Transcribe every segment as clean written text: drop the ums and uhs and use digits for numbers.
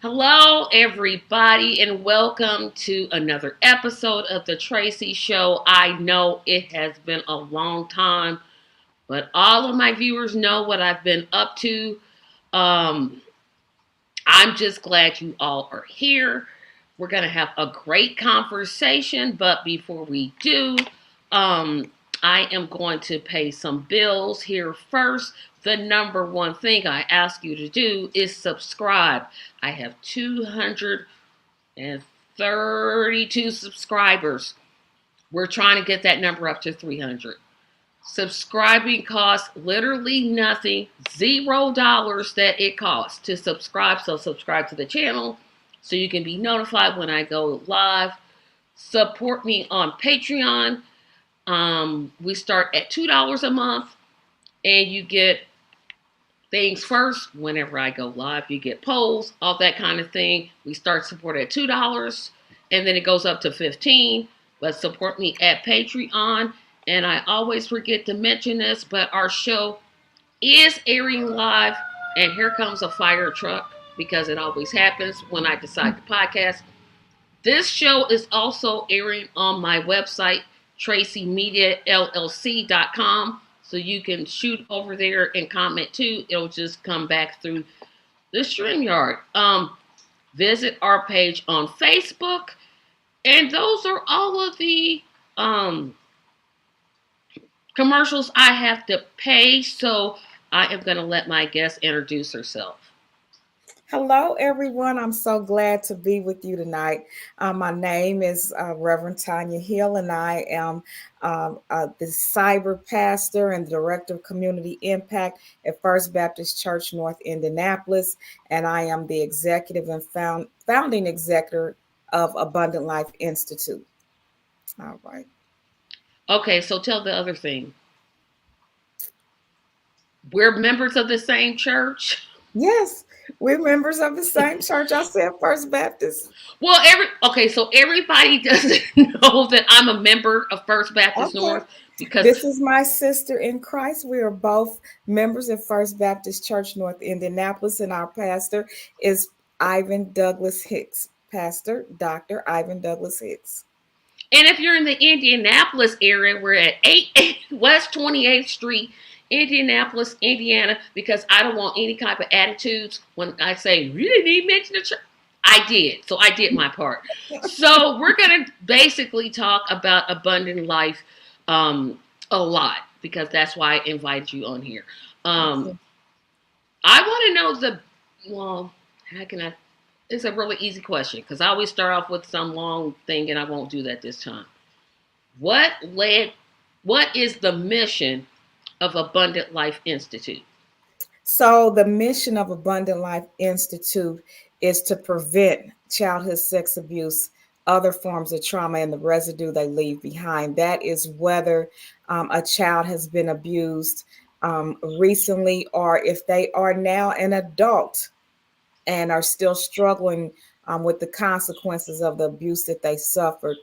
Hello, everybody, and welcome to another episode of the Tracy Show. I know it has been a long time, but all of my viewers know what I've been up to. Um, I'm just glad you all are here. We're going to have a great conversation, but before we do, um, I am going to pay some bills here first. The number one thing I ask you to do is subscribe. I have 232 subscribers. We're trying to get that number up to 300. Subscribing costs literally nothing, $0 that it costs to subscribe. So subscribe to the channel so you can be notified when I go live. Support me on Patreon. We start at $2 a month, and you get things first whenever I go live. You get polls, all that kind of thing. We start support at $2, and then it goes up to $15. But support me at Patreon. And I always forget to mention this, but our show is airing live. And here comes a fire truck because it always happens when I decide to podcast. This show is also airing on my website, TRACYMediaLLC.com. So you can shoot over there and comment too. It'll just come back through the StreamYard. Visit our page on Facebook. And those are all of the commercials I have to pay, so I am going to let my guest introduce herself. Hello, everyone. I'm so glad to be with you tonight. My name is Reverend Tanya Hill, and I am the cyber pastor and director of community impact at First Baptist Church, North Indianapolis. And I am the executive and founding executive of Abundant Life Institute. All right. Okay, so tell the other thing. We're members of the same church. Yes, we're members of the same church. I said First Baptist. Well, so everybody doesn't know that I'm a member of First Baptist Okay. North because This is my sister in Christ. We are both members of First Baptist Church, North Indianapolis, and our pastor is Ivan Douglas Hicks. Pastor Dr. Ivan Douglas Hicks. and if you're in the Indianapolis area, we're at 8 West 28th Street, Indianapolis, Indiana, because I don't want any type of attitudes when I say, you didn't even mention the church. I did. So I did my part. So we're going to basically talk about abundant life a lot because that's why I invited you on here. I want to know how can I? It's a really easy question because I always start off with some long thing and I won't do that this time. What is the mission of Abundant Life Institute? So, the mission of Abundant Life Institute is to prevent childhood sex abuse, other forms of trauma, and the residue they leave behind. That is whether a child has been abused recently or if they are now an adult and are still struggling with the consequences of the abuse that they suffered.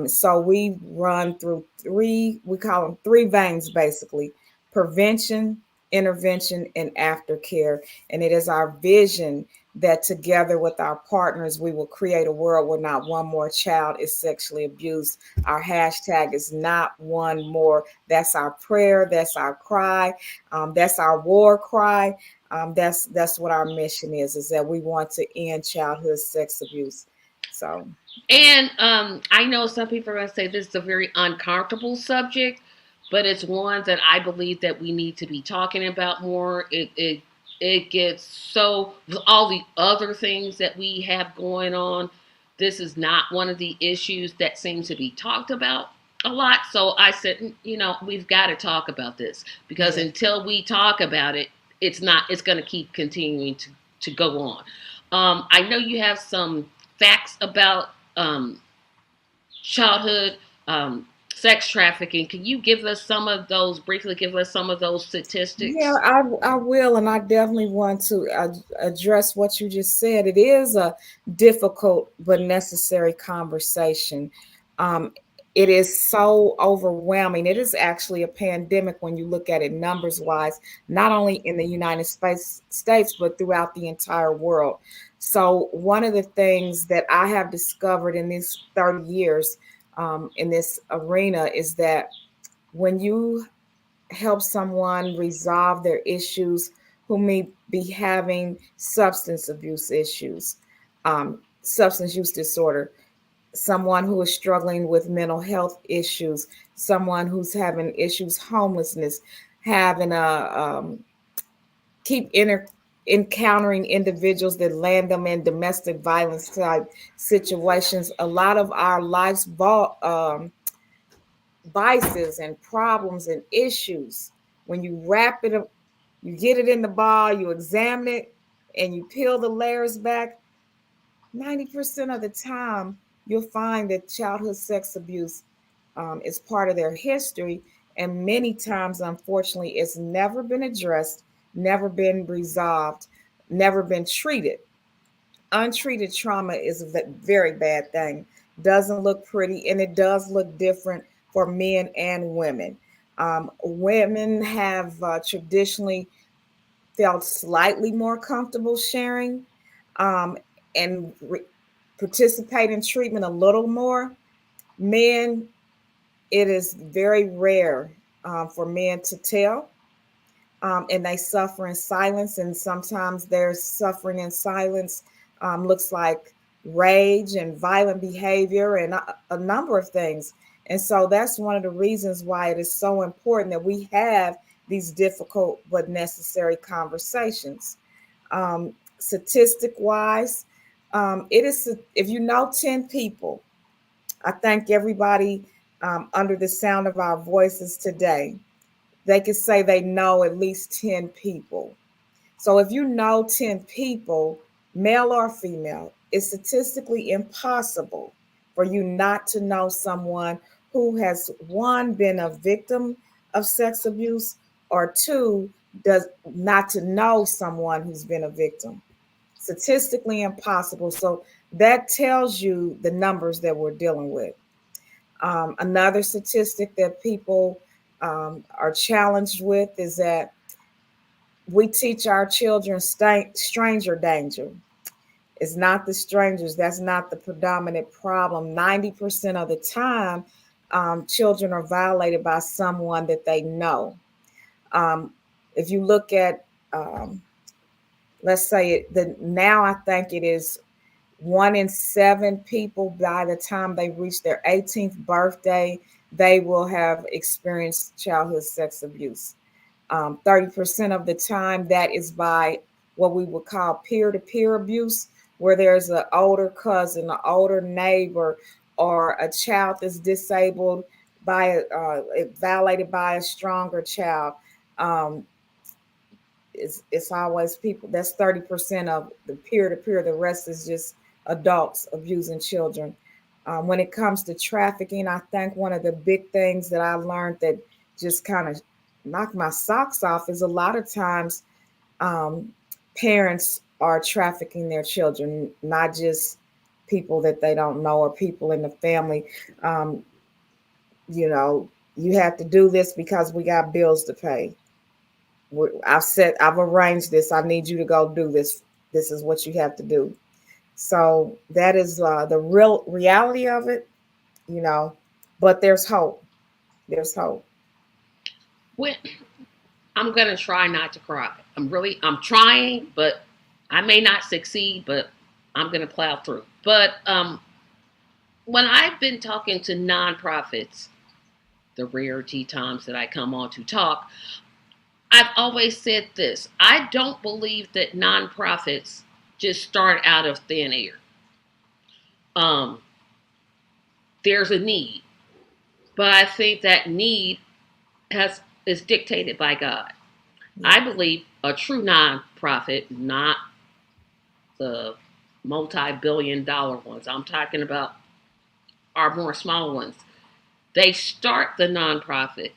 So we run through we call them three veins basically: prevention, intervention, and aftercare. And it is our vision that together with our partners, we will create a world where not one more child is sexually abused. Our hashtag is not one more. That's our prayer. That's our cry. That's our war cry. That's what our mission is that we want to end childhood sex abuse. So, And I know some people are going to say this is a very uncomfortable subject, but it's one that I believe that we need to be talking about more. It gets so with all the other things that we have going on. This is not one of the issues that seems to be talked about a lot. So I said, we've got to talk about this because until we talk about it, it's going to keep continuing to go on. I know you have some facts about childhood sex trafficking. Can you give us some of those, briefly give us some of those statistics? yeah, I will, and I definitely want to address what you just said. It is a difficult but necessary conversation. Um, it is so overwhelming. It is actually a pandemic when you look at it numbers wise, not only in the United States, but throughout the entire world. So one of the things that I have discovered in these 30 years in this arena is that when you help someone resolve their issues who may be having substance abuse issues, substance use disorder, someone who is struggling with mental health issues, someone who's having issues, homelessness, having keep encountering individuals that land them in domestic violence type situations. A lot of our life's vices and problems and issues, when you wrap it up, you get it in the ball, you examine it, and you peel the layers back, 90% of the time, you'll find that childhood sex abuse is part of their history. And many times, unfortunately, it's never been addressed, never been resolved, never been treated. Untreated trauma is a very bad thing. Doesn't look pretty, and it does look different for men and women. Women have traditionally felt slightly more comfortable sharing um, and participate in treatment a little more. Men, it is very rare for men to tell, and they suffer in silence. And sometimes their suffering in silence looks like rage and violent behavior and a number of things. And so that's one of the reasons why it is so important that we have these difficult but necessary conversations. Statistic wise, it is, if you know 10 people, I thank everybody under the sound of our voices today, they could say they know at least 10 people. So if you know 10 people, male or female, it's statistically impossible for you not to know someone who has, one, been a victim of sex abuse, or two, does not to know someone who's been a victim. Statistically impossible. So that tells you the numbers that we're dealing with. Another statistic that people are challenged with is that we teach our children stranger danger. It's not the strangers. That's not the predominant problem. 90% of the time, children are violated by someone that they know. Um, if you look at, let's say now I think it is 1 in 7 people by the time they reach their 18th birthday, they will have experienced childhood sex abuse. 30% of the time, that is by what we would call peer-to-peer abuse, where there's an older cousin, an older neighbor, or a child that's disabled by violated by a stronger child. Um, it's always people. That's 30% of the peer-to-peer. The rest is just adults abusing children. When it comes to trafficking, I think one of the big things that I learned that just kind of knocked my socks off is a lot of times um, parents are trafficking their children, not just people that they don't know or people in the family. Um, you have to do this because we got bills to pay. I've arranged this. I need you to go do this. This is what you have to do. So that is the real reality of it, you know. But there's hope. There's hope. When I'm gonna try not to cry. I'm trying, but I may not succeed, but I'm gonna plow through. But when I've been talking to nonprofits, the rarity times that I come on to talk, I've always said this. I don't believe that nonprofits just start out of thin air. Um, there's a need, but I think that need has is dictated by God. I believe a true nonprofit, not the multi-billion-dollar ones. I'm talking about our more small ones. They start the nonprofit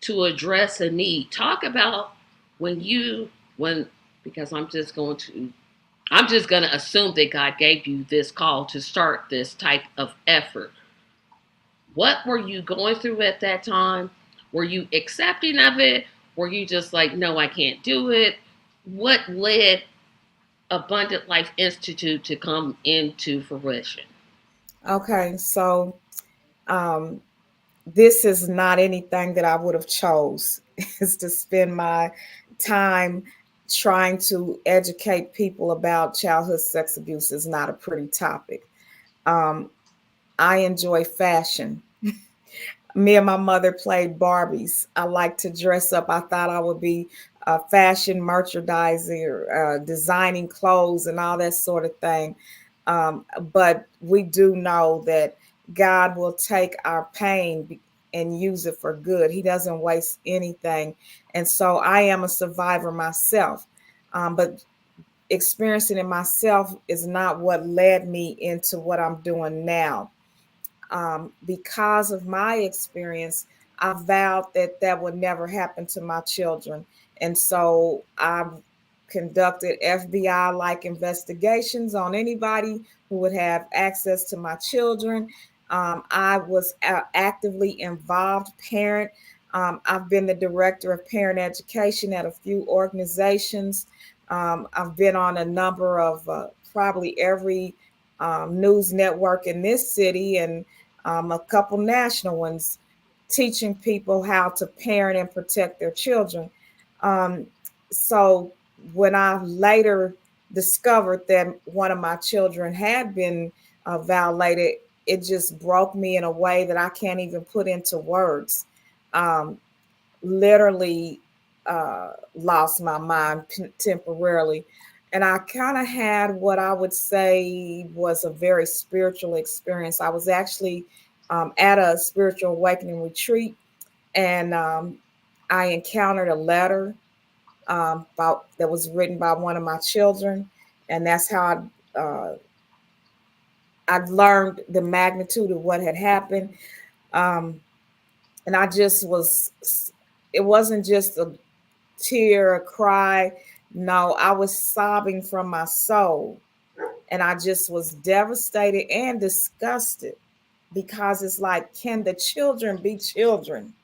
to address a need. Talk about when because I'm just going to assume that God gave you this call to start this type of effort. What were you going through at that time? Were you accepting of it? Were you just like, no, I can't do it? What led Abundant Life Institute to come into fruition? Okay, so um, this is not anything that I would have chose. Is to spend my time trying to educate people about childhood sex abuse is not a pretty topic. Um, I enjoy fashion. Me and my mother played Barbies. I like to dress up. I thought I would be a fashion merchandiser, designing clothes and all that sort of thing. But we do know that God will take our pain and use it for good. He doesn't waste anything. And so I am a survivor myself. But experiencing it myself is not what led me into what I'm doing now. Because of my experience, I vowed that that would never happen to my children. And so I conducted FBI like investigations on anybody who would have access to my children. I was actively involved parent. I've been the director of parent education at a few organizations. I've been on a number of probably every news network in this city and a couple national ones, teaching people how to parent and protect their children. Um, so when I later discovered that one of my children had been violated, it just broke me in a way that I can't even put into words. Um, Literally lost my mind temporarily. And I kind of had what I would say was a very spiritual experience. I was actually at a spiritual awakening retreat, and I encountered a letter that was written by one of my children, and that's how I learned the magnitude of what had happened. Um, and I just was. It wasn't just a tear, a cry. No, I was sobbing from my soul. And I just was devastated and disgusted because it's like, can the children be children?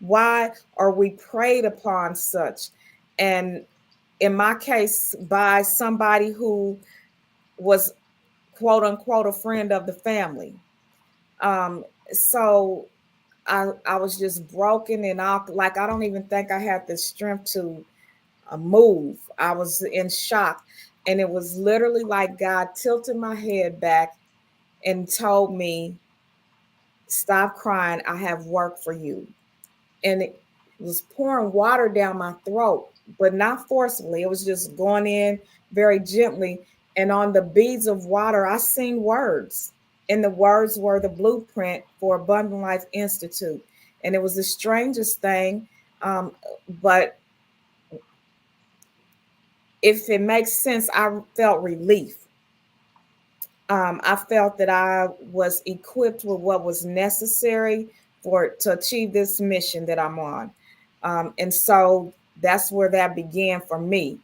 Why are we preyed upon such? And in my case, by somebody who was quote unquote a friend of the family. So I was just broken and like I don't even think I had the strength to move. I was in shock. And it was literally like God tilted my head back and told me, stop crying. I have work for you. And it was pouring water down my throat, but not forcibly. It was just going in very gently. And on the beads of water, I seen words. And the words were the blueprint for Abundant Life Institute. And it was the strangest thing. But if it makes sense, I felt relief. I felt that I was equipped with what was necessary for to achieve this mission that I'm on, and so that's where that began for me.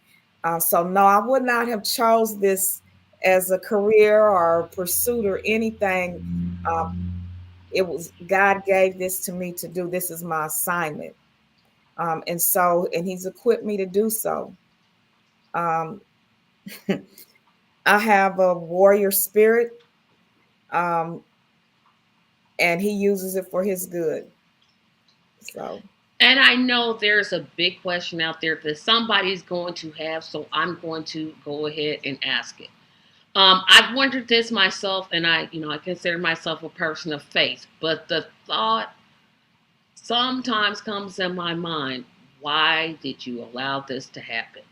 So no, I would not have chose this as a career or pursuit or anything. Uh, it was God gave this to me to do. This is my assignment, and He's equipped me to do so. Um, I have a warrior spirit. Um, and he uses it for his good. So, And I know there's a big question out there that somebody's going to have, so I'm going to go ahead and ask it. I've wondered this myself, and I consider myself a person of faith, but the thought sometimes comes in my mind, why did you allow this to happen?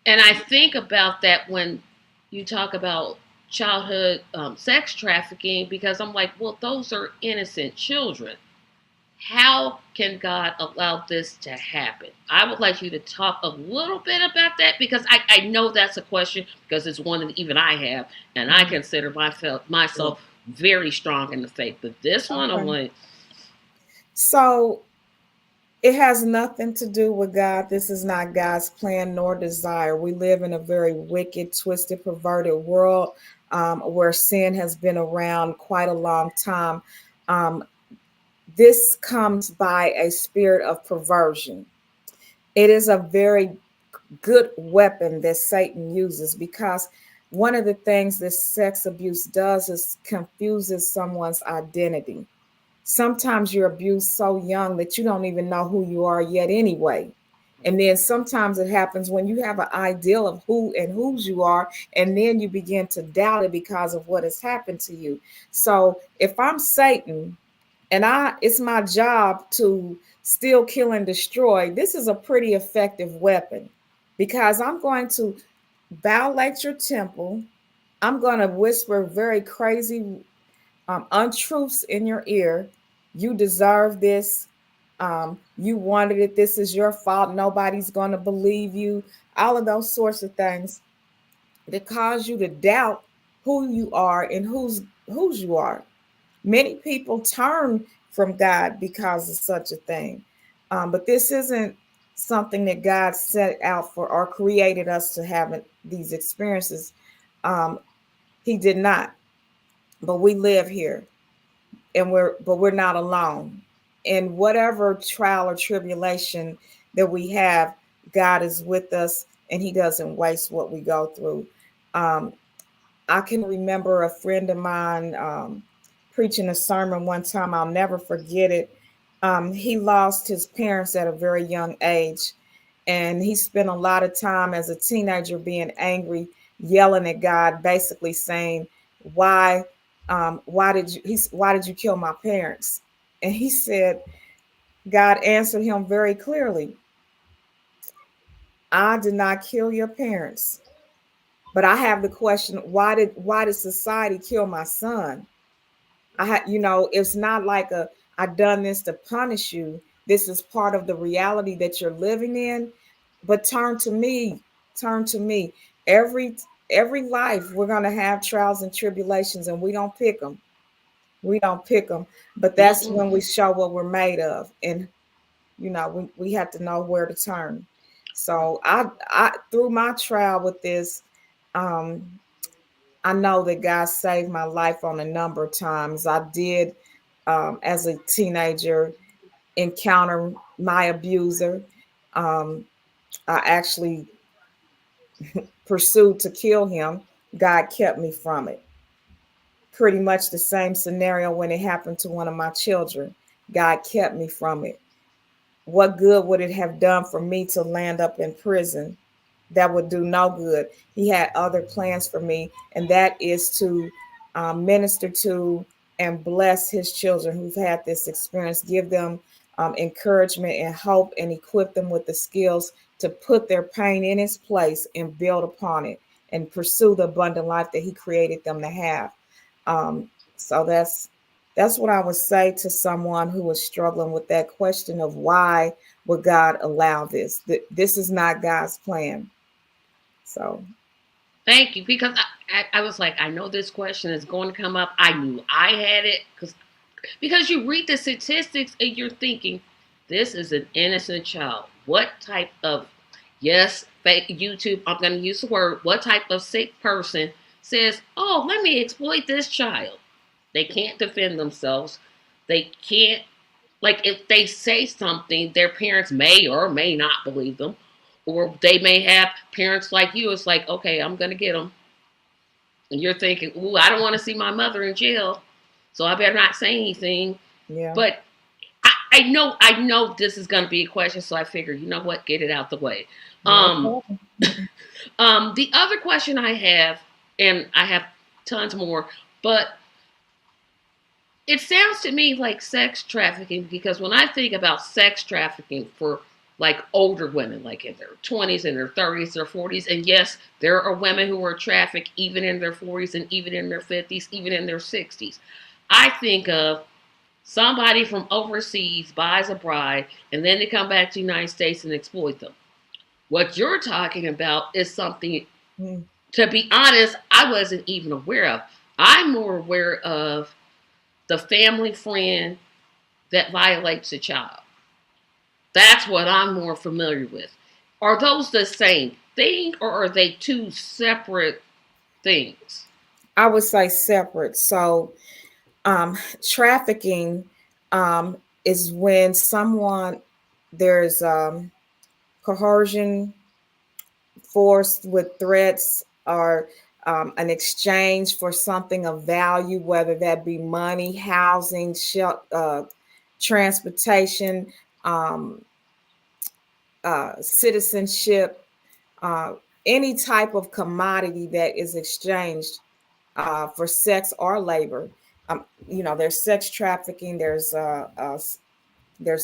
And I think about that when you talk about childhood sex trafficking, because I'm like, well, those are innocent children. How can God allow this to happen? I would like you to talk a little bit about that because I know that's a question because it's one that even I have, and I consider myself very strong in the faith. But this one, I'm okay. like, So it has nothing to do with God. This is not God's plan nor desire. We live in a very wicked, twisted, perverted world where sin has been around quite a long time. Um, this comes by a spirit of perversion. It is a very good weapon that Satan uses, because one of the things that sex abuse does is confuses someone's identity. Sometimes you're abused so young that you don't even know who you are yet anyway. And then sometimes it happens when you have an ideal of who and whose you are, and then you begin to doubt it because of what has happened to you. So if I'm Satan and it's my job to steal, kill, and destroy, this is a pretty effective weapon, because I'm going to violate your temple. I'm going to whisper very crazy untruths in your ear. You deserve this. You wanted it. This is your fault. Nobody's going to believe you. All of those sorts of things that cause you to doubt who you are and whose you are. Many people turn from God because of such a thing. But this isn't something that God set out for or created us to have these experiences. Um, he did not, but we live here, and we're not alone. In whatever trial or tribulation that we have, God is with us, and He doesn't waste what we go through. Um, I can remember a friend of mine preaching a sermon one time. I'll never forget it. He lost his parents at a very young age, and he spent a lot of time as a teenager being angry, yelling at God, basically saying, "Why, why did you kill my parents?" And he said, God answered him very clearly, "I did not kill your parents, but I have the question: why did society kill my son?" It's not like I done this to punish you. This is part of the reality that you're living in. But turn to me. Every every life we're gonna have trials and tribulations, and we don't pick them. We don't pick them. But that's Mm-mm. when we show what we're made of, and we have to know where to turn. So I through my trial with this, um, I know that God saved my life on a number of times. I did, as a teenager, encounter my abuser. Um, I actually pursued to kill him. God kept me from it. Pretty much the same scenario when it happened to one of my children. God kept me from it. What good would it have done for me to land up in prison? That would do no good. He had other plans for me, and that is to minister to and bless his children who've had this experience, give them encouragement and hope, and equip them with the skills to put their pain in its place and build upon it and pursue the abundant life that he created them to have. So that's what I would say to someone who is struggling with that question of why would God allow this? This is not God's plan. So Thank you. Because I was like, I know this question is going to come up. I knew I had it because you read the statistics and you're thinking, this is an innocent child. What type of, yes, fake YouTube, I'm going to use the word, what type of sick person says, oh, let me exploit this child? They can't defend themselves. They can't, like, if they say something, their parents may or may not believe them. Or they may have parents like you. It's like, okay, I'm going to get them. And you're thinking, ooh, I don't want to see my mother in jail, so I better not say anything. yeah, But I know this is going to be a question, so I figured, you know what, get it out the way. no Um, problem. the other question I have, and I have tons more, but it sounds to me like sex trafficking, because when I think about sex trafficking for like older women, like in their 20s and their 30s, their 40s, and yes, there are women who are trafficked even in their 40s and even in their 50s, even in their 60s. I think of somebody from overseas buys a bride and then they come back to the United States and exploit them. What you're talking about is something, Mm. to be honest, I wasn't even aware of. I'm more aware of the family friend that violates a child. That's what I'm more familiar with. Are those the same thing, or are they two separate things? I would say separate. So trafficking is when someone there's coercion forced with threats or an exchange for something of value, whether that be money, housing, transportation, um, citizenship, uh, any type of commodity that is exchanged for sex or labor. There's sex trafficking, there's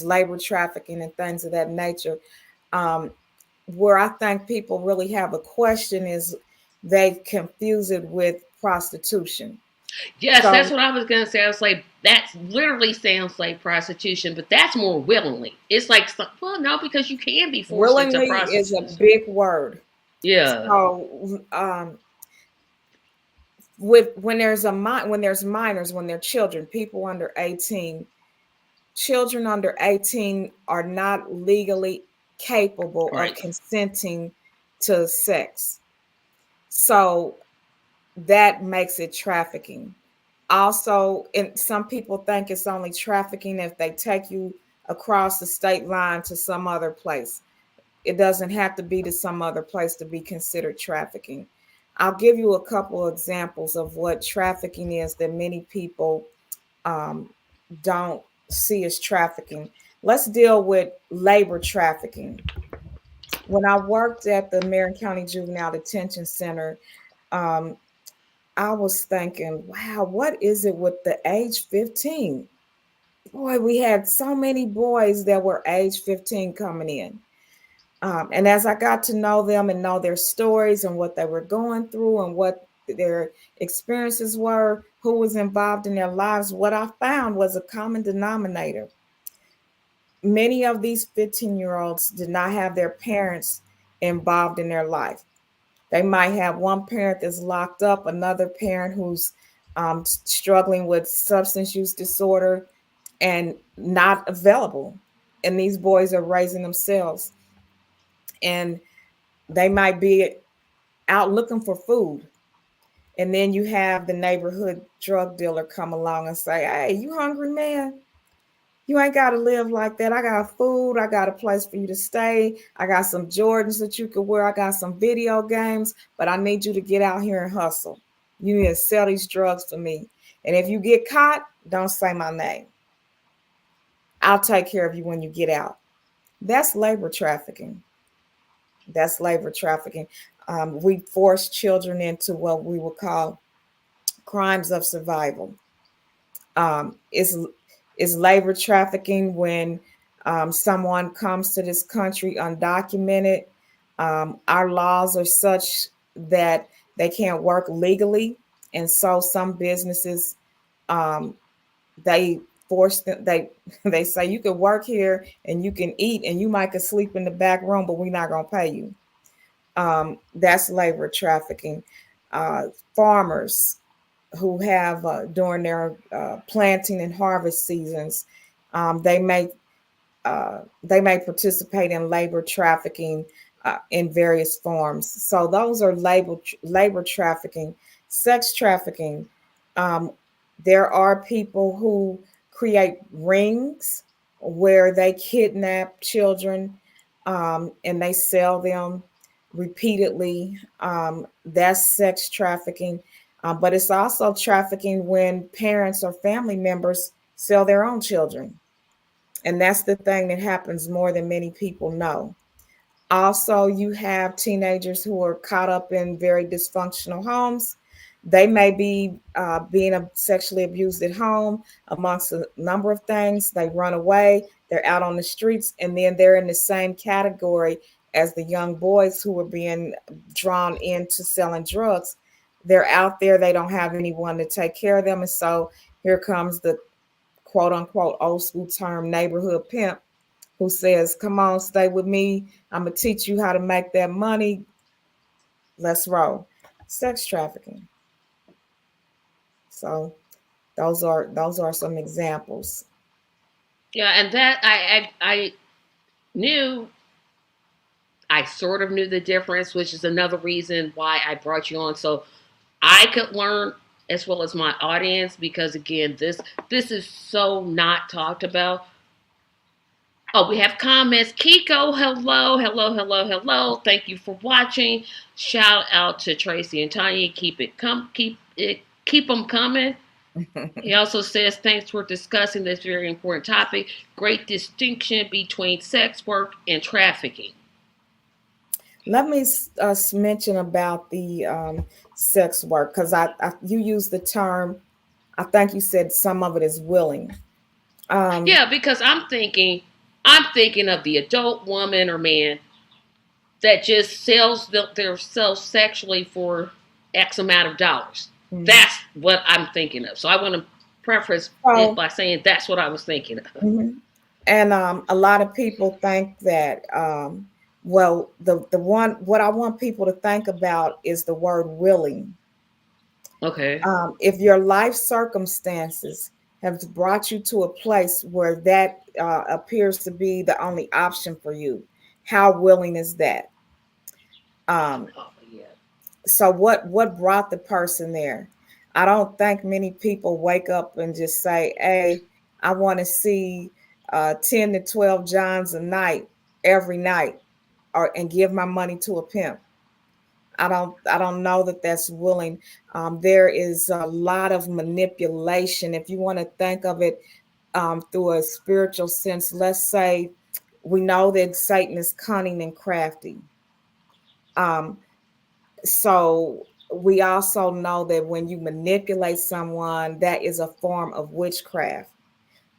labor trafficking and things of that nature. Um, where I think people really have a question is they confuse it with prostitution. Yes, that's So what I was gonna say. I was like, that literally sounds like prostitution, but that's more willingly. It's like, well, no, because you can be forced into willingly is a prostitution. big word. Yeah, So with when there's minors, when they're children, people under 18, children under 18 are not legally capable of right. consenting to sex. So that makes it trafficking. Also, and some people think it's only trafficking if they take you across the state line to some other place. It doesn't have to be to some other place to be considered trafficking. I'll give you a couple examples of what trafficking is that many people um, don't see as trafficking. Let's deal with labor trafficking. When I worked at the Marion County Juvenile Detention Center, um, I was thinking, wow, what is it with the age 15? Boy, we had so many boys that were age 15 coming in. And as I got to know them and know their stories and what they were going through and what their experiences were, who was involved in their lives, what I found was a common denominator. Many of these 15-year-olds did not have their parents involved in their life. They might have one parent that's locked up, another parent who's struggling with substance use disorder and not available. And these boys are raising themselves. And they might be out looking for food. And then you have the neighborhood drug dealer come along and say, "Hey, you hungry, man? You ain't got to live like that. I got food. I got a place for you to stay. I got some Jordans that you could wear. I got some video games, but I need you to get out here and hustle. You need to sell these drugs for me. And if you get caught, don't say my name. I'll take care of you when you get out." That's labor trafficking. That's labor trafficking. We force children into what we would call crimes of survival. Um, is is labor trafficking when someone comes to this country undocumented. Our laws are such that they can't work legally, and so some businesses um, they force them. They say you can work here and you can eat and you might could sleep in the back room, but we're not gonna pay you. That's labor trafficking. Farmers who have during their planting and harvest seasons, um, they may they may participate in labor trafficking in various forms. So those are labor trafficking, sex trafficking. Um, there are people who create rings where they kidnap children and they sell them repeatedly. That's sex trafficking. But it's also trafficking when parents or family members sell their own children. And that's the thing that happens more than many people know. Also, you have teenagers who are caught up in very dysfunctional homes. They may be being sexually abused at home, amongst a number of things. They run away, they're out on the streets, and then they're in the same category as the young boys who are being drawn into selling drugs. They're out there, they don't have anyone to take care of them. And so here comes the quote unquote old school term neighborhood pimp who says, "Come on, stay with me. I'm going to teach you how to make that money. Let's roll." Sex trafficking. So those are some examples. Yeah, and that I knew, I sort of knew the difference, which is another reason why I brought you on, so I could learn as well as my audience, because again, this is so not talked about. Oh, we have comments. Kiko, hello, hello, hello, hello. Thank you for watching. Shout out to Tracy and Tanya. Keep them coming. He also says, thanks for discussing this very important topic. Great distinction between sex work and trafficking. Let me mention about the sex work, because you used the term. I think you said some of it is willing. Yeah, because I'm thinking of the adult woman or man that just sells themselves sexually for X amount of dollars. Mm-hmm. That's what I'm thinking of. So I want to preface it by saying that's what I was thinking of. Mm-hmm. And a lot of people think that, well, the one, what I want people to think about is the word willing. Okay. If your life circumstances have brought you to a place where that appears to be the only option for you, how willing is that? Oh, yeah. So what brought the person there? I don't think many people wake up and just say, "Hey, I want to see 10 to 12 Johns a night every night, or and give my money to a pimp." I don't know that that's willing. There is a lot of manipulation. If you want to think of it through a spiritual sense, let's say we know that Satan is cunning and crafty. Um, so we also know that when you manipulate someone, that is a form of witchcraft.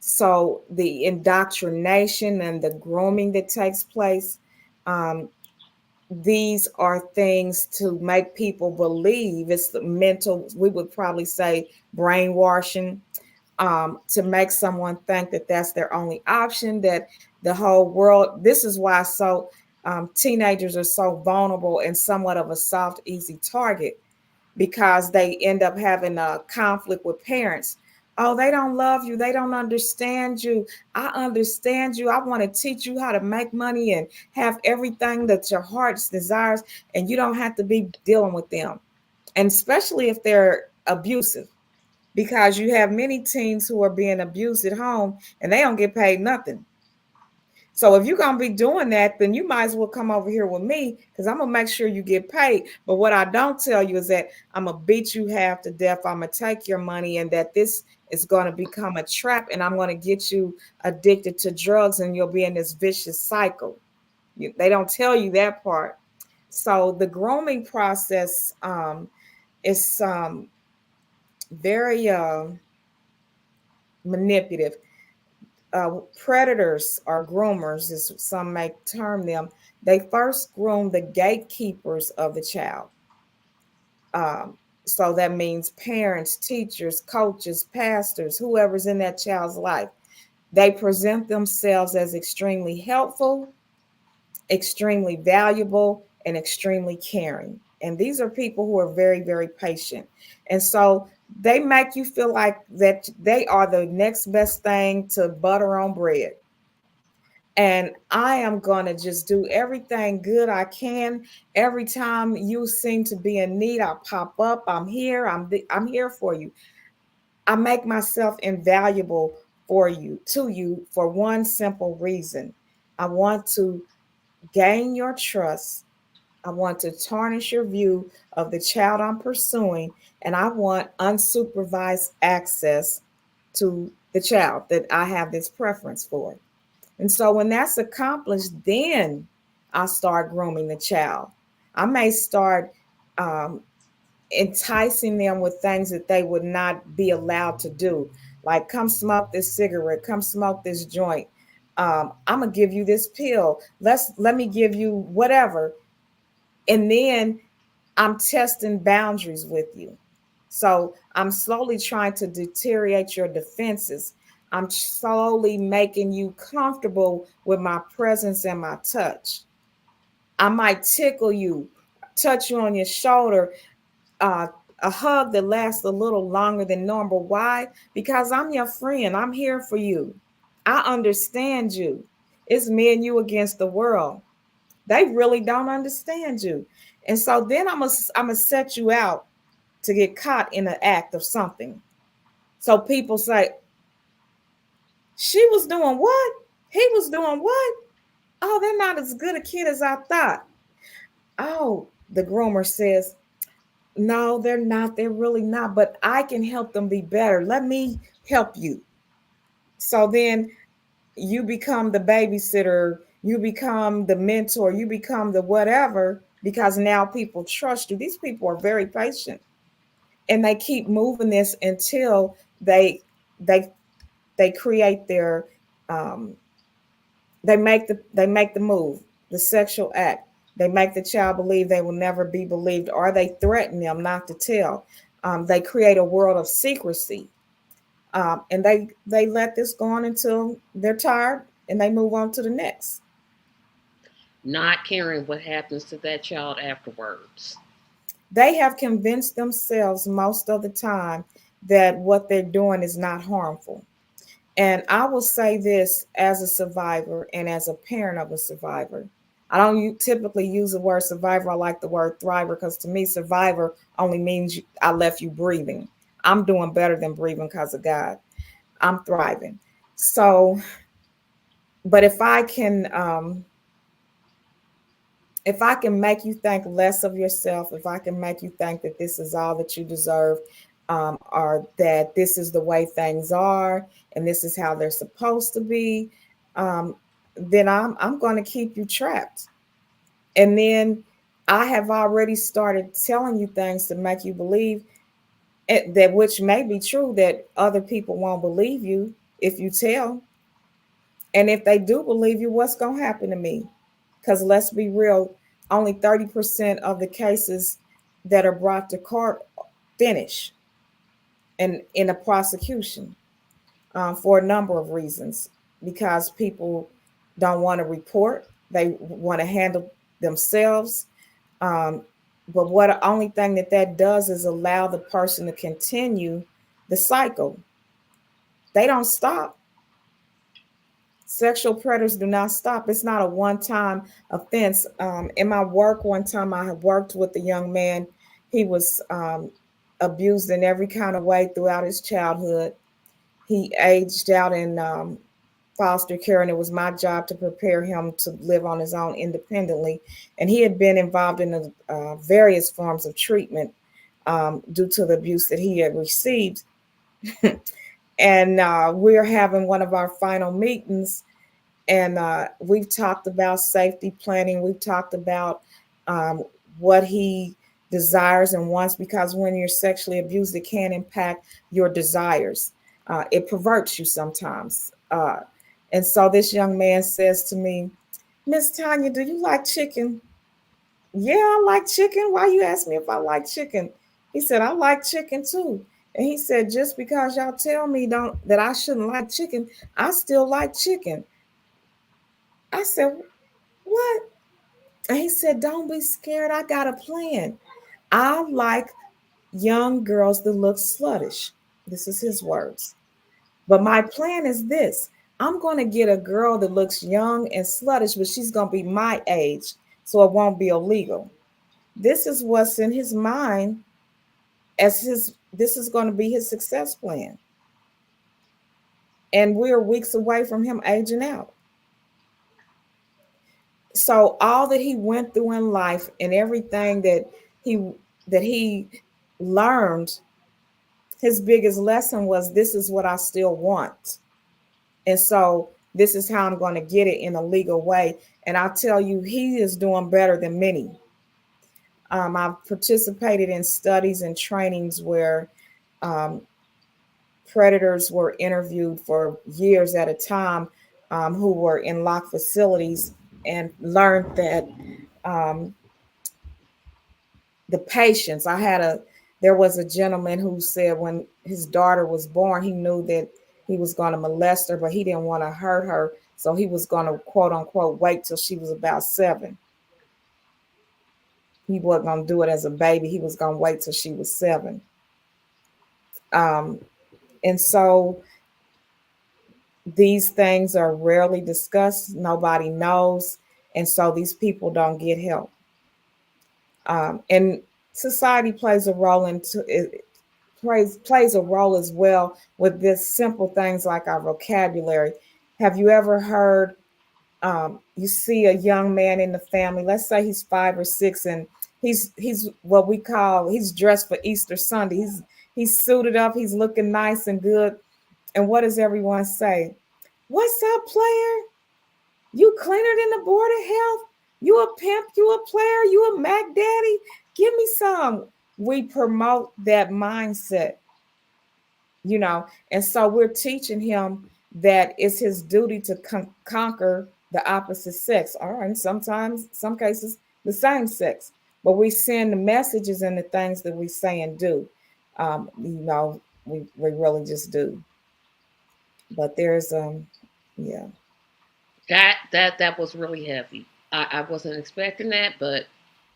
So the indoctrination and the grooming that takes place, um, these are things to make people believe. It's the mental, we would probably say brainwashing, to make someone think that that's their only option, that the whole world, this is why teenagers are so vulnerable and somewhat of a soft, easy target, because they end up having a conflict with parents. Oh, they don't love you. They don't understand you. I understand you. I want to teach you how to make money and have everything that your heart's desires, and you don't have to be dealing with them. And especially if they're abusive, because you have many teens who are being abused at home and they don't get paid nothing. So if you're gonna be doing that, then you might as well come over here with me, because I'm gonna make sure you get paid. But what I don't tell you is that I'm gonna beat you half to death. I'm gonna take your money, and that this is gonna become a trap, and I'm gonna get you addicted to drugs, and you'll be in this vicious cycle. They don't tell you that part. So the grooming process is very manipulative. Predators or groomers, as some may term them, they first groom the gatekeepers of the child. Um, so that means parents, teachers, coaches, pastors, whoever's in that child's life. They present themselves as extremely helpful, extremely valuable, and extremely caring. And these are people who are very, very patient. And so they make you feel like that they are the next best thing to butter on bread. And I am going to just do everything good I can. Every time you seem to be in need, I pop up. I'm here. I'm here for you. I make myself invaluable for you, to you, for one simple reason. I want to gain your trust. I want to tarnish your view of the child I'm pursuing, and I want unsupervised access to the child that I have this preference for. And so when that's accomplished, then I'll start grooming the child. I may start um, enticing them with things that they would not be allowed to do, like come smoke this cigarette, come smoke this joint. I'm gonna give you this pill. Let me give you whatever, and then I'm testing boundaries with you. So I'm slowly trying to deteriorate your defenses. I'm slowly making you comfortable with my presence and my touch. I might tickle you, touch you on your shoulder, uh, a hug that lasts a little longer than normal. Why? Because I'm your friend. I'm here for you. I understand you. It's me and you against the world. They really don't understand you. And so then I'm gonna set you out to get caught in the act of something. So people say, she was doing what? He was doing what? Oh, they're not as good a kid as I thought. Oh, the groomer says, no, they're not. They're really not. But I can help them be better. Let me help you. So then you become the babysitter, you become the mentor, you become the whatever, because now people trust you. These people are very patient, and they keep moving this until they they create their um, they make the move, the sexual act. They make the child believe they will never be believed, or they threaten them not to tell. They create a world of secrecy, and they let this go on until they're tired and they move on to the next. Not caring what happens to that child afterwards. They have convinced themselves most of the time that what they're doing is not harmful. And I will say this as a survivor and as a parent of a survivor. I don't typically use the word survivor. I like the word thriver, because to me, survivor only means I left you breathing. I'm doing better than breathing because of God. I'm thriving. So, but if I can make you think less of yourself, if I can make you think that this is all that you deserve, or that this is the way things are and this is how they're supposed to be, um, then I'm going to keep you trapped. And then I have already started telling you things to make you believe that, which may be true, that other people won't believe you if you tell. And if they do believe you, what's going to happen to me? Because let's be real, only 30% of the cases that are brought to court finish in a prosecution, for a number of reasons. Because people don't want to report, they want to handle themselves. Um, but what the only thing that does is allow the person to continue the cycle. They don't stop. Sexual predators do not stop. It's not a one-time offense. In my work, one time I had worked with a young man. He was abused in every kind of way throughout his childhood. He aged out in foster care, and it was my job to prepare him to live on his own independently. And he had been involved in various forms of treatment due to the abuse that he had received. And we're having one of our final meetings, and we've talked about safety planning. We've talked about um, what he desires and wants, because when you're sexually abused, it can impact your desires. It perverts you sometimes. And so this young man says to me, Miss Tanya, do you like chicken? Yeah, I like chicken. Why you ask me if I like chicken? He said, I like chicken too. And he said, just because y'all tell me don't that I shouldn't like chicken, I still like chicken. I said, what? And he said, don't be scared. I got a plan. I like young girls that look sluttish. This is his words. But my plan is this: I'm going to get a girl that looks young and sluttish, but she's going to be my age, so it won't be illegal. This is what's in his mind, this is going to be his success plan. And we're weeks away from him aging out. So all that he went through in life and everything he he learned, his biggest lesson was, this is what I still want. And so this is how I'm going to get it in a legal way. And I tell you, he is doing better than many. I've participated in studies and trainings where um, predators were interviewed for years at a time, who were in locked facilities, and learned that um, the patience. There was a gentleman who said when his daughter was born, he knew that he was going to molest her, but he didn't want to hurt her. So he was going to, quote unquote, wait till she was about 7. He wasn't going to do it as a baby. He was going to wait till she was 7. Um, and so these things are rarely discussed. Nobody knows. And so these people don't get help. And society plays a role into it, plays a role as well with this simple things like our vocabulary. Have you ever heard, you see a young man in the family, let's say he's 5 or 6, and he's what we call, he's dressed for Easter Sunday. He's suited up, he's looking nice and good. And what does everyone say? What's up, player? You cleaner than the board of health? You a pimp, you a player, you a Mac Daddy? Give me some. We promote that mindset, you know. And so we're teaching him that it's his duty to conquer the opposite sex, or in sometimes, some cases, the same sex. But we send the messages and the things that we say and do. You know, we really just do. But there's yeah. That was really heavy. I wasn't expecting that, but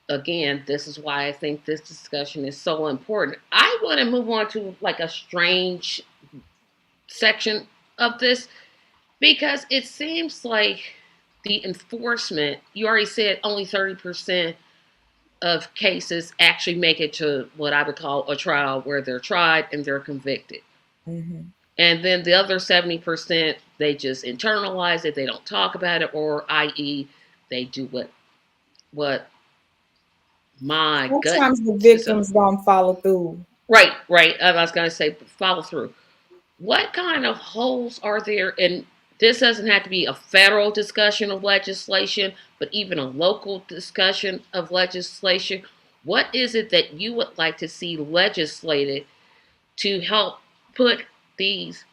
again, this is why I think this discussion is so important. I want to move on to like a strange section of this because it seems like the enforcement, you already said only 30% of cases actually make it to what I would call a trial where they're tried and they're convicted. Mm-hmm. And then the other 70%, they just internalize it, they don't talk about it, or i.e., they do what my gut Sometimes the says. So, victims don't follow through. right. I was going to say follow through. What kind of holes are there? And this doesn't have to be a federal discussion of legislation, but even a local discussion of legislation. What is it that you would like to see legislated to help put these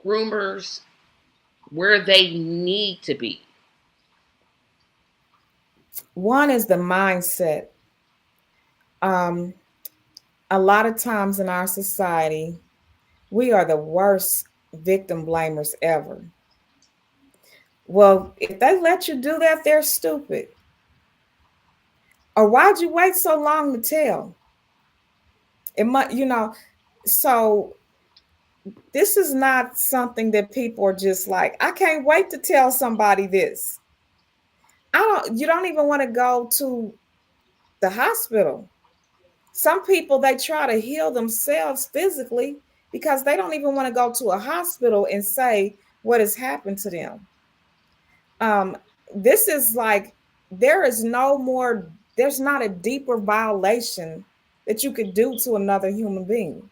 groomers where they need to be? One is the mindset. Um, a lot of times in our society, we are the worst victim blamers ever. Well, if they let you do that, they're stupid. Or why'd you wait so long to tell? It might, you know, so this is not something that people are just like, I can't wait to tell somebody this. You don't even want to go to the hospital. Some people, they try to heal themselves physically because they don't even want to go to a hospital and say what has happened to them. Um, this is like, there is no more, there's not a deeper violation that you could do to another human being.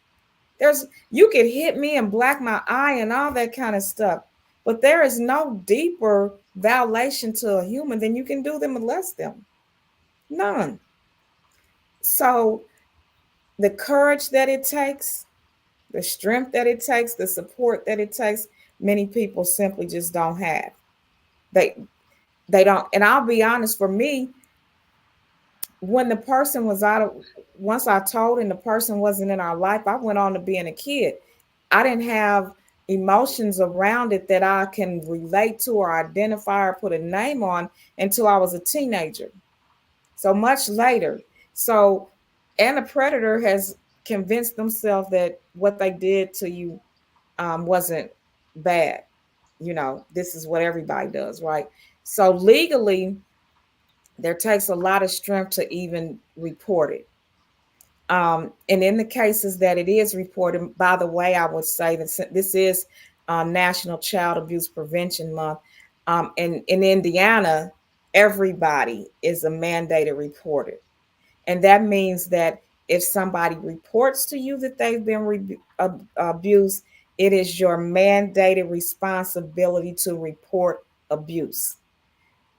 There's, you could hit me and black my eye and all that kind of stuff, but there is no deeper violation to a human than you can do them and molest them. None. So the courage that it takes, the strength that it takes, the support that it takes, many people simply just don't have. They they don't. And I'll be honest, for me, when the person was out of, once I told and the person wasn't in our life, I went on to being a kid. I didn't have emotions around it that I can relate to or identify or put a name on until I was a teenager. So much later. So, and a predator has convinced themselves that what they did to you wasn't bad. You know, this is what everybody does, right? So legally, there takes a lot of strength to even report it. And in the cases that it is reported, by the way, I would say that this is National Child Abuse Prevention Month. And in Indiana, everybody is a mandated reporter. And that means that if somebody reports to you that they've been abused, it is your mandated responsibility to report abuse.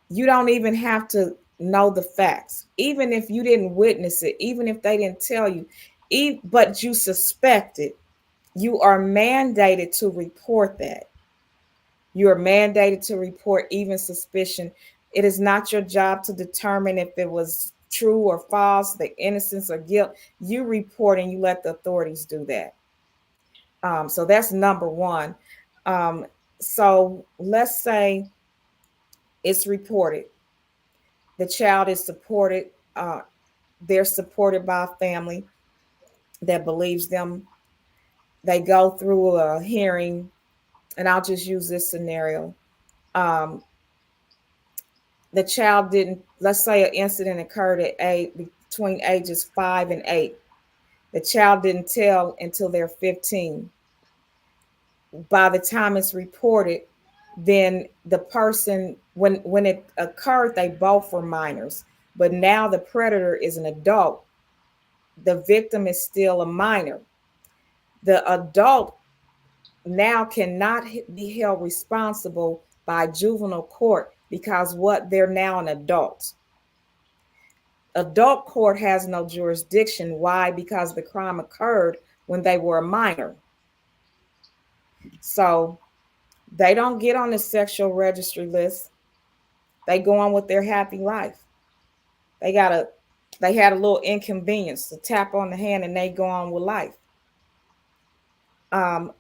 You don't even have to know the facts, even if you didn't witness it, even if they didn't tell you, but you suspect it. You are mandated to report that. You are mandated to report even suspicion. It is not your job to determine if it was true or false, the innocence or guilt. You report and you let the authorities do that. So that's number one. Um, so let's say it's reported. The child is supported. They're supported by a family that believes them. They go through a hearing, and I'll just use this scenario. Um, the child didn't, let's say an incident occurred at between ages 5 and 8. The child didn't tell until they're 15. By the time it's reported, then the person, when it occurred, they both were minors, but now the predator is an adult. The victim is still a minor. The adult now cannot be held responsible by juvenile court because what, they're now an adult. Adult court has no jurisdiction. Why? Because the crime occurred when they were a minor. So they don't get on the sexual registry list. They go on with their happy life. They got a they had a little inconvenience, to tap on the hand, and they go on with life. Um,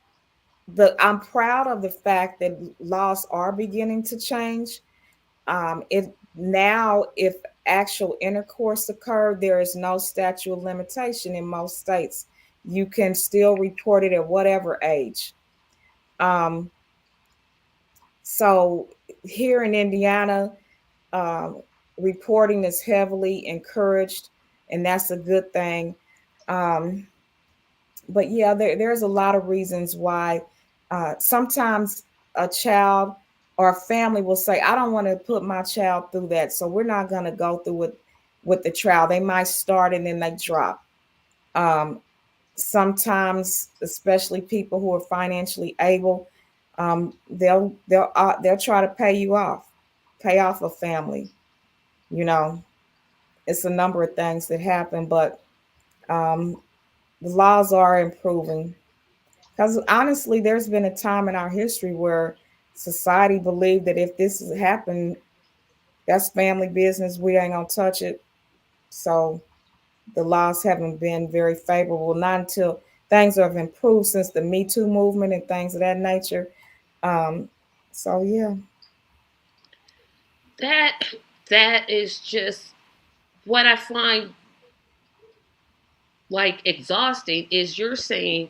I'm proud of the fact that laws are beginning to change. If now, if actual intercourse occurred, there is no statute of limitation in most states. You can still report it at whatever age. Um, so here in Indiana, um, reporting is heavily encouraged, and that's a good thing. Um, but yeah, there's a lot of reasons why sometimes a child or a family will say, I don't want to put my child through that, so we're not going to go through it with the trial. They might start and then they drop. Um, Sometimes, especially people who are financially able, they'll try to pay off a family. You know, it's a number of things that happen, but um, the laws are improving. Because honestly, there's been a time in our history where society believed that if this has happened, that's family business. We ain't gonna touch it. So the laws haven't been very favorable. Not until things have improved since the Me Too movement and things of that nature. Um, so yeah, That that is just what I find like exhausting is you're saying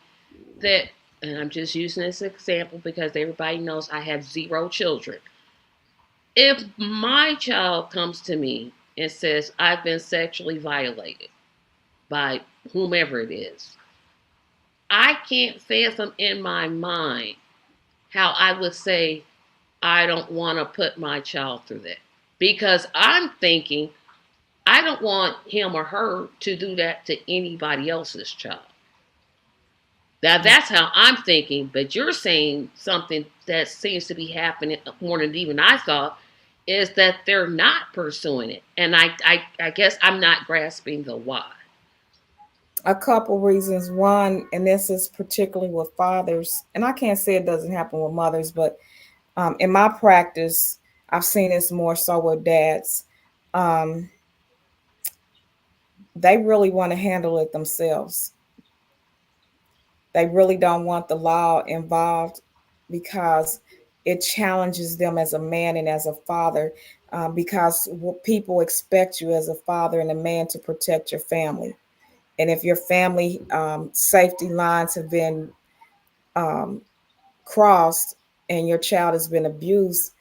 that, and I'm just using this example because everybody knows I have 0 children. If my child comes to me and says, I've been sexually violated by whomever it is, I can't fathom in my mind how I would say, I don't want to put my child through that. Because I'm thinking, I don't want him or her to do that to anybody else's child. Now that's how I'm thinking, but you're saying something that seems to be happening more than even I thought, is that they're not pursuing it. And I guess I'm not grasping the why. a couple reasons. One, and this is particularly with fathers, and I can't say it doesn't happen with mothers, but in my practice, I've seen this more so with dads. Um, they really want to handle it themselves. They really don't want the law involved because it challenges them as a man and as a father. Because people expect you as a father and a man to protect your family. And if your family safety lines have been um, crossed and your child has been abused,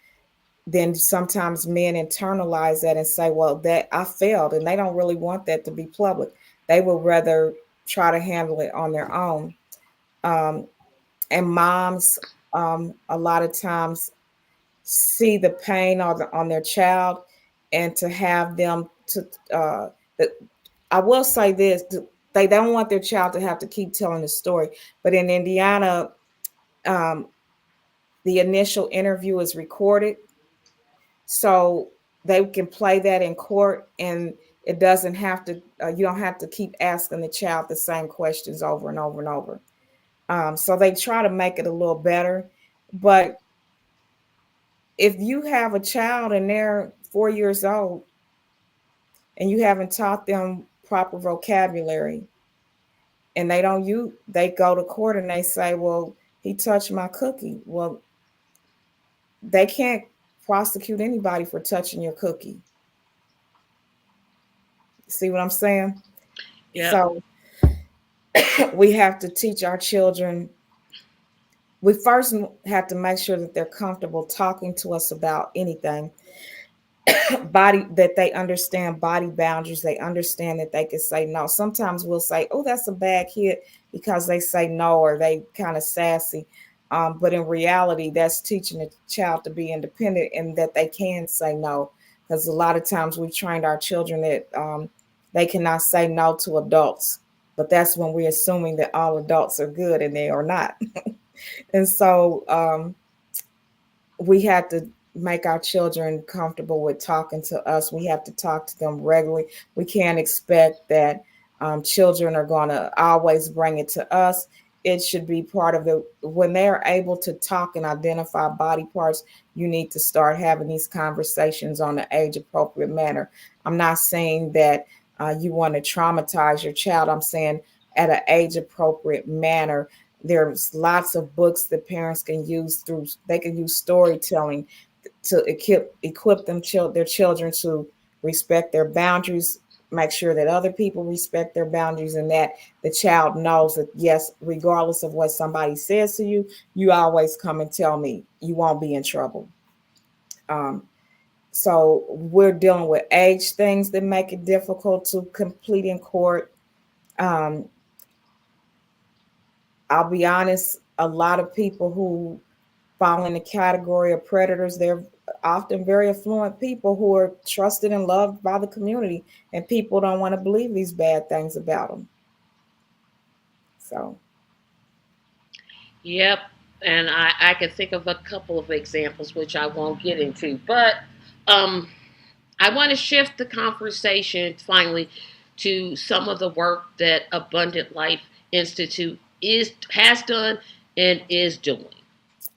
then sometimes men internalize that and say, well, that I failed. And they don't really want that to be public. They would rather try to handle it on their own. Um, and moms, a lot of times, see the pain on their child, and to have them to, the, I will say this, they don't want their child to have to keep telling the story. But in Indiana, um, the initial interview is recorded, so they can play that in court, and it doesn't have to. You don't have to keep asking the child the same questions over and over and over. So they try to make it a little better. But if you have a child and they're 4 years old and you haven't taught them proper vocabulary, and they go to court and they say, well, he touched my cookie. Well, they can't prosecute anybody for touching your cookie. See what I'm saying? Yep. So we have to teach our children. We first have to make sure that they're comfortable talking to us about anything. Body, that they understand body boundaries. They understand that they can say no. Sometimes we'll say, oh, that's a bad kid, because they say no, or they kind of sassy. But in reality, that's teaching the child to be independent and that they can say no. Because a lot of times we've trained our children that they cannot say no to adults. But that's when we're assuming that all adults are good and they are not. And so we had to make our children comfortable with talking to us. We have to talk to them regularly. We can't expect that children are going to always bring it to us. It should be part of the, when they're able to talk and identify body parts, you need to start having these conversations on an age appropriate manner. I'm not saying that you want to traumatize your child. I'm saying at an age appropriate manner. There's lots of books that parents can use through, they can use storytelling to equip their children to respect their boundaries, make sure that other people respect their boundaries, and that the child knows that yes, regardless of what somebody says to you, you always come and tell me, you won't be in trouble. um, so we're dealing with age things that make it difficult to complete in court. um, I'll be honest, a lot of people who fall in the category of predators, they're often very affluent people who are trusted and loved by the community, and people don't want to believe these bad things about them. So, Yep. And I can think of a couple of examples, which I won't get into. But um, I want to shift the conversation finally to some of the work that Abundant Life Institute has done and is doing.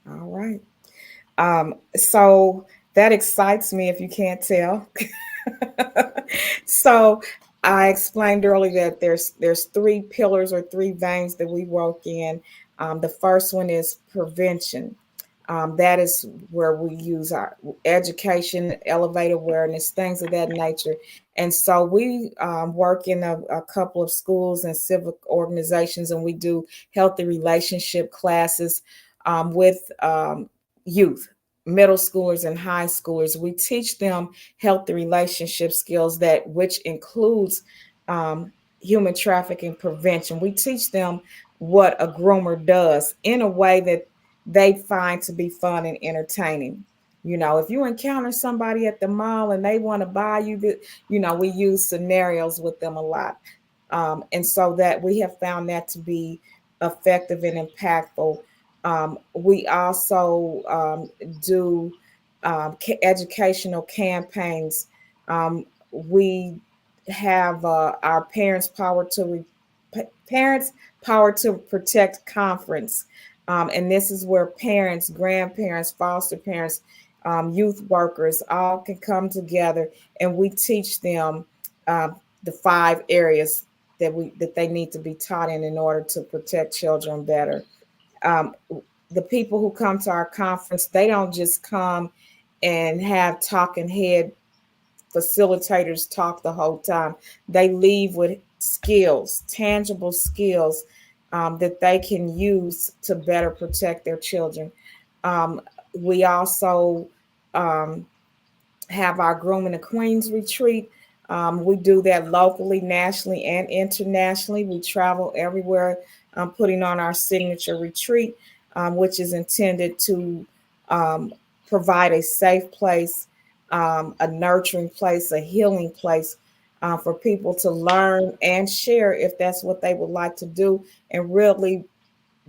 all right. So that excites me if you can't tell. So I explained earlier that there's three pillars or three veins that we work in. The first one is prevention. That is where we use our education, elevate awareness, things of that nature. And so we work in a couple of schools and civic organizations, and we do healthy relationship classes with youth, middle schoolers and high schoolers. We teach them healthy relationship skills, that which includes um, human trafficking prevention. We teach them what a groomer does in a way that they find to be fun and entertaining. You know, if you encounter somebody at the mall and they want to buy you, we use scenarios with them a lot. And so that we have found that to be effective and impactful. We also do educational campaigns. We have our Parents Power to Protect conference. And this is where parents, grandparents, foster parents, youth workers all can come together, and we teach them the 5 areas that they need to be taught in order to protect children better. Um, the people who come to our conference, they don't just come and have talking head facilitators talk the whole time. They leave with skills, tangible skills that they can use to better protect their children. Um, we also um, have our Grooming the Queens retreat. We do that locally, nationally, and internationally. We travel everywhere, putting on our signature retreat, which is intended to um, provide a safe place, a nurturing place, a healing place for people to learn and share if that's what they would like to do, and really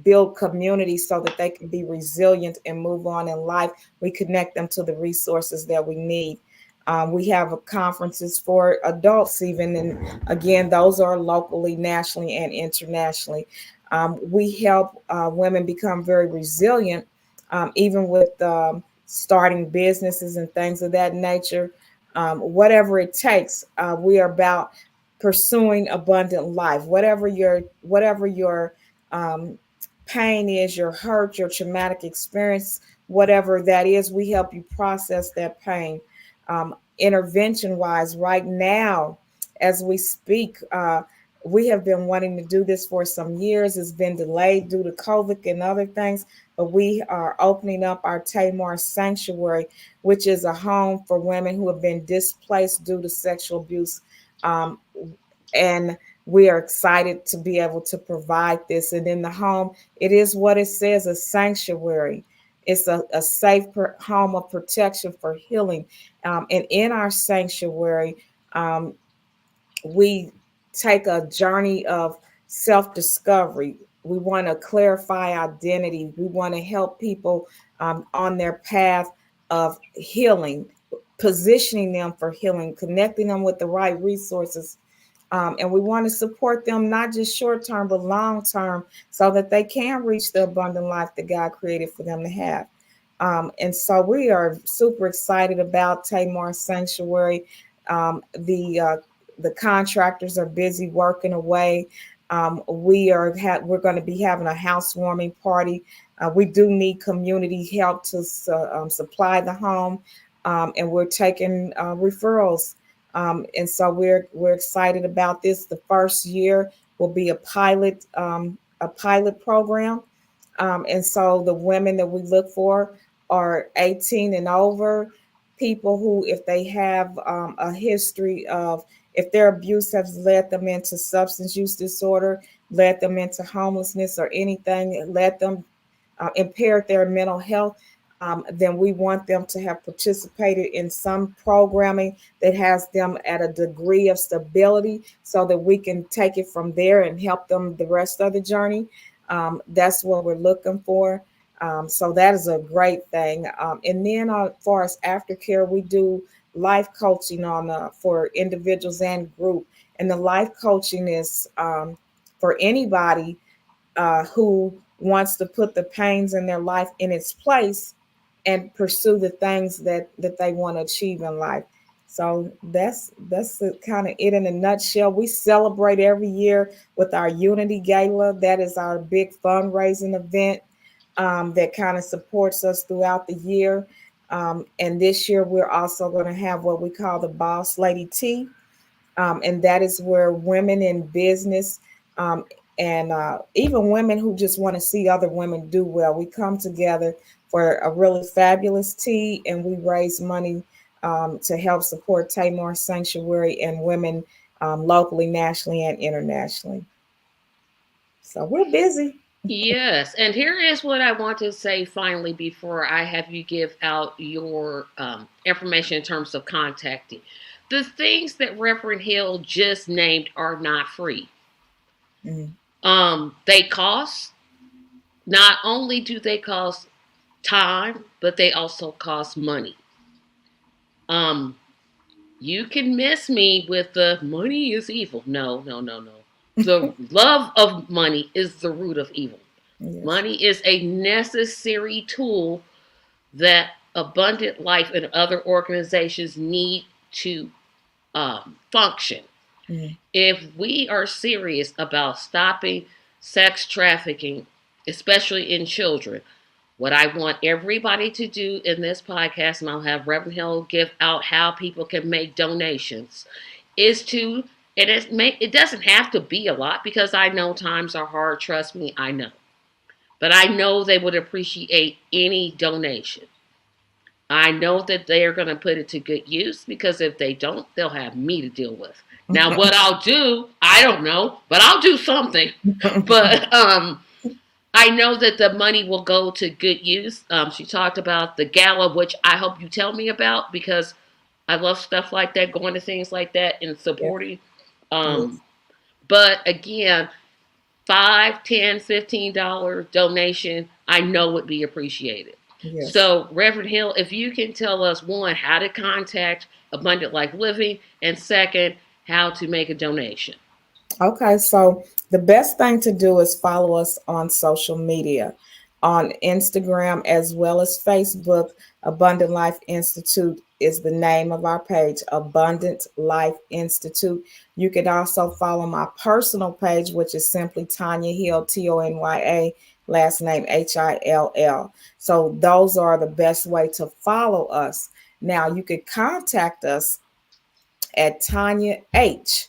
build community so that they can be resilient and move on in life. We connect them to the resources that we need. We have conferences for adults, even, and again, those are locally, nationally, and internationally. We help women become very resilient, even with starting businesses and things of that nature. Whatever it takes, we are about pursuing abundant life. Whatever your um, pain is, your hurt, your traumatic experience, whatever that is, we help you process that pain. Intervention wise, right now, as we speak, we have been wanting to do this for some years. It's been delayed due to COVID and other things, but we are opening up our Tamar Sanctuary, which is a home for women who have been displaced due to sexual abuse. Um, and We are excited to be able to provide this. And in the home, it is what it says, a sanctuary. It's a safe home of protection for healing. And in our sanctuary, um, we take a journey of self discovery. We want to clarify identity. We want to help people on their path of healing, positioning them for healing, connecting them with the right resources. And we want to support them not just short term, but long term, so that they can reach the abundant life that God created for them to have. And so we are super excited about Tamar Sanctuary. The contractors are busy working away. We're going to be having a housewarming party. We do need community help to supply the home, and we're taking referrals. And so we're excited about this. The first year will be a pilot program, and so the women that we look for are 18 and over, people who, if they have a history of, if their abuse has led them into substance use disorder, led them into homelessness or anything, led them impaired their mental health, then we want them to have participated in some programming that has them at a degree of stability so that we can take it from there and help them the rest of the journey. That's what we're looking for. So that is a great thing. And then as far as aftercare, we do life coaching on for individuals and group. And the life coaching is for anybody who wants to put the pains in their life in its place and pursue the things that they want to achieve in life. So that's kind of it in a nutshell. We celebrate every year with our Unity Gala. That is our big fundraising event that kind of supports us throughout the year. And this year we're also going to have what we call the Boss Lady Tea, and that is where women in business, um, and even women who just want to see other women do well, we come together for a really fabulous tea, and we raise money to help support Tamar Sanctuary and women locally, nationally, and internationally. So we're busy. Yes, and here is what I want to say finally before I have you give out your information in terms of contacting. The things that Reverend Hill just named are not free. Mm. They cost. Not only do they cost time, but they also cost money. Um, you can miss me with the money is evil. No, no, no, no. The love of money is the root of evil. Yes. Money is a necessary tool that Abundant Life and other organizations need to function. Mm. If we are serious about stopping sex trafficking, especially in children, what I want everybody to do in this podcast, and I'll have Reverend Hill give out how people can make donations, is to, and it doesn't have to be a lot because I know times are hard. Trust me, I know. But I know they would appreciate any donation. I know that they are going to put it to good use because if they don't, they'll have me to deal with. Now, what I'll do, I don't know, but I'll do something. But I know that the money will go to good use. She talked about the gala, which I hope you tell me about because I love stuff like that, going to things like that and Yes. supporting. Yes. Um, but again, 5, 10, $15 donation, I know would be appreciated. Yes. So, Reverend Hill, if you can tell us one, how to contact Abundant Life Living, and second, how to make a donation. Okay, so the best thing to do is follow us on social media, on Instagram as well as Facebook. Abundant Life Institute is the name of our page, Abundant Life Institute. You can also follow my personal page, which is simply Tanya Hill, Tonya, last name Hill. So those are the best way to follow us. Now you could contact us at Tanya H.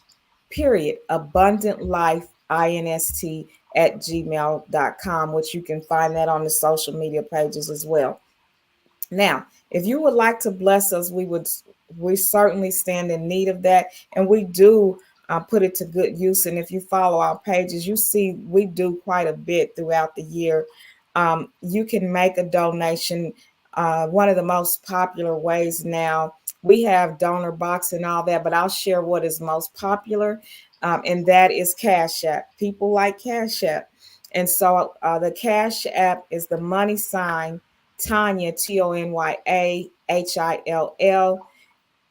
Period. Abundant Life INST at gmail.com, which you can find that on the social media pages as well. Now, if you would like to bless us, we certainly stand in need of that, and we do put it to good use. And if you follow our pages, you see we do quite a bit throughout the year. You can make a donation. One of the most popular ways now, we have donor box and all that, but I'll share what is most popular, and that is Cash App. People like Cash App. And so the Cash App is the money sign Tanya, TONYAHILL,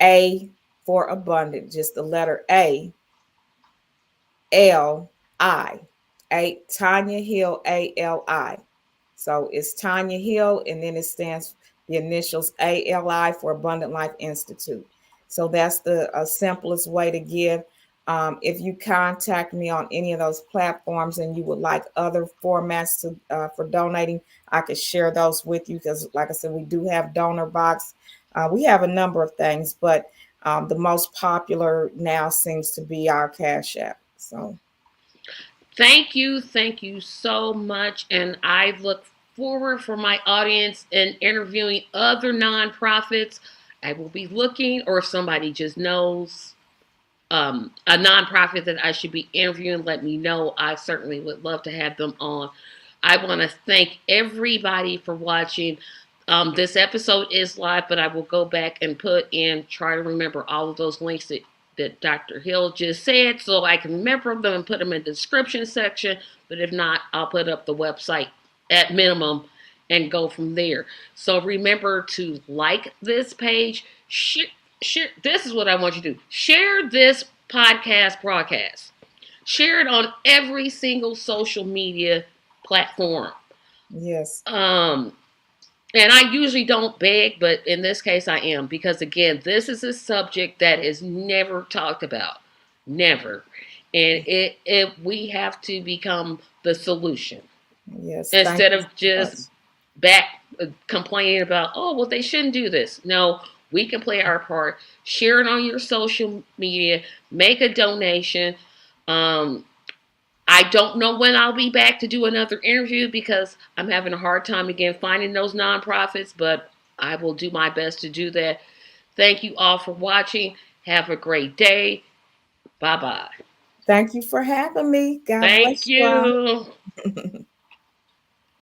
A for abundant, just the letter ALI, Tanya Hill, ALI. So it's Tanya Hill, and then it stands the initials ALI for Abundant Life Institute. So that's the simplest way to give. If you contact me on any of those platforms and you would like other formats for donating, I could share those with you because, like I said, we do have donor box. We have a number of things, but the most popular now seems to be our Cash App. So Thank you so much. And I look forward for my audience in interviewing other nonprofits. I will be looking, or if somebody just knows a nonprofit that I should be interviewing, let me know. I certainly would love to have them on. I want to thank everybody for watching. This episode is live, but I will go back and try to remember all of those links that Dr. Hill just said so I can remember them and put them in the description section. But if not, I'll put up the website at minimum and go from there. So remember to like this page, share. This is what I want you to do. Share this podcast broadcast. Share it on every single social media platform. yes. And I usually don't beg, but in this case I am, because again, this is a subject that is never talked about. Never. And we have to become the solution. Yes. Thank Instead you of so much. just back complaining about, oh, well, they shouldn't do this. No, we can play our part. Share it on your social media. Make a donation. Um, I don't know when I'll be back to do another interview because I'm having a hard time again finding those nonprofits, but I will do my best to do that. Thank you all for watching. Have a great day. Bye bye. Thank you for having me. God Thank bless you you. all.